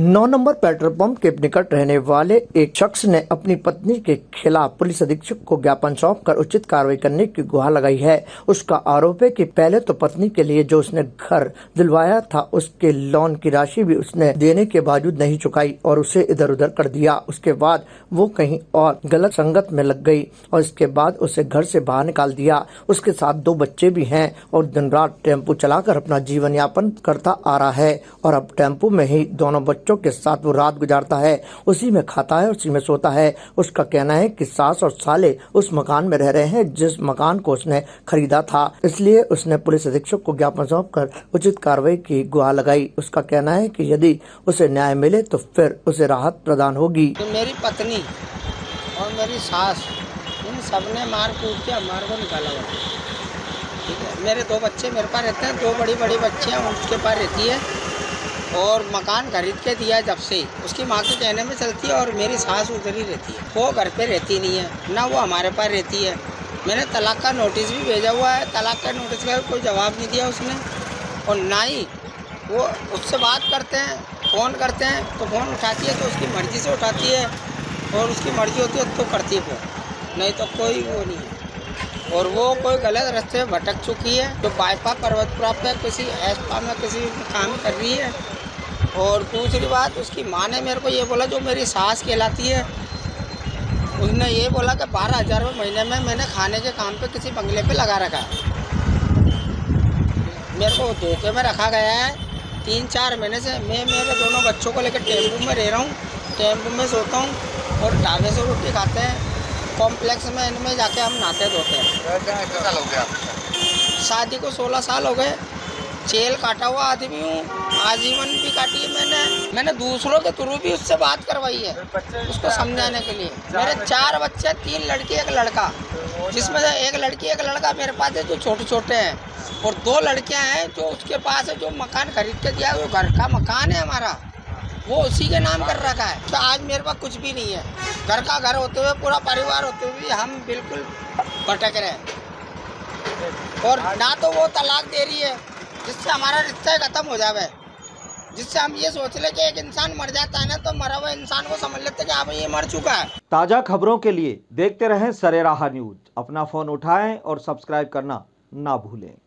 9 number petrol pump के निकट रहने वाले एक शख्स ने अपनी पत्नी के खिलाफ पुलिस अधीक्षक को ज्ञापन सौंपकर उचित कार्रवाई करने की गुहार लगाई है। उसका आरोप है कि पहले तो पत्नी के लिए जो उसने घर दिलवाया था उसके लोन की राशि भी उसने देने के बावजूद नहीं चुकाई और उसे इधर उधर कर दिया। उसके बाद वो कहीं और गलत संगत में लग गई और इसके बाद उसे घर से बाहर निकाल दिया। उसके साथ 2 बच्चे भी हैं और दिन रात टेम्पो चलाकर अपना जीवन यापन करता आ रहा है और अब टेम्पो में ही दोनों बच्चों के साथ वो रात गुजारता है, उसी में खाता है और उसी में सोता है। उसका कहना है कि सास और साले उस मकान में रह रहे हैं जिस मकान को उसने खरीदा था, इसलिए उसने पुलिस अधीक्षक को ज्ञापन सौंपकर उचित कार्रवाई की गुहार लगाई। उसका कहना है कि यदि उसे न्याय मिले तो फिर उसे राहत प्रदान होगी। तो मेरी पत्नी और मेरी सास इन सबने मार कूट के हमारे को निकाला हुआ, ठीक है। मेरे 2 बच्चे मेरे पास रहते हैं, 2 बड़ी बड़ी बच्चियाँ उसके पास रहती है और मकान खरीद के दिया जब से उसकी माँ के कहने में चलती है और मेरी सास उधर ही रहती है। वो घर पे रहती नहीं है, ना वो हमारे पास रहती है। मैंने तलाक का नोटिस भी भेजा हुआ है, तलाक का नोटिस का कोई जवाब नहीं दिया उसने और ना ही वो उससे बात करते हैं, फ़ोन करते हैं तो फ़ोन उठाती है तो उसकी मर्ज़ी से उठाती है और उसकी मर्ज़ी होती है तो करती है फ़ोन, नहीं तो कोई वो नहीं है। और वो कोई गलत रास्ते में भटक चुकी है, जो बाईपास पर्वतपुरा पे किसी एस्पा में किसी काम कर रही है। और दूसरी बात, उसकी माँ ने मेरे को ये बोला, जो मेरी सास कहलाती है, उसने ये बोला कि 12,000 रुपये महीने में मैंने खाने के काम पे किसी बंगले पे लगा रखा है। मेरे को धोखे में रखा गया है 3-4 महीने से। मैं मेरे दोनों बच्चों को लेकर टेम्पू में रह रहा हूँ, टेम्पू में सोता हूँ और ढाबे से रोटी खाते हैं। कॉम्प्लेक्स में इनमें जाके हम नहाते धोते हैं। कितना साल हो गया? शादी को 16 साल हो गए। जेल काटा हुआ आदमी हूँ, आजीवन भी काटी है मैंने दूसरों के थ्रू भी उससे बात करवाई है उसको समझाने के लिए। मेरे 4 बच्चे, 3 लड़की 1 लड़का, जिसमें से 1 लड़की 1 लड़का मेरे पास है जो छोटे छोटे हैं और 2 लड़कियां हैं जो उसके पास है, जो मकान खरीद के दिया, वो घर का मकान है हमारा, वो उसी के नाम कर रखा है। तो आज मेरे पास कुछ भी नहीं है, घर का घर होते हुए, पूरा परिवार होते हुए भी हम बिल्कुल भटक रहे हैं। और ना तो वो तलाक दे रही है जिससे हमारा रिश्ता खत्म हो जावे, जिससे हम ये सोच ले कि एक इंसान मर जाता है ना तो मरा हुआ इंसान को समझ लेते कि हाँ भाई ये मर चुका है। ताज़ा खबरों के लिए देखते रहें सरेराह न्यूज। अपना फ़ोन उठाएं और सब्सक्राइब करना ना भूलें।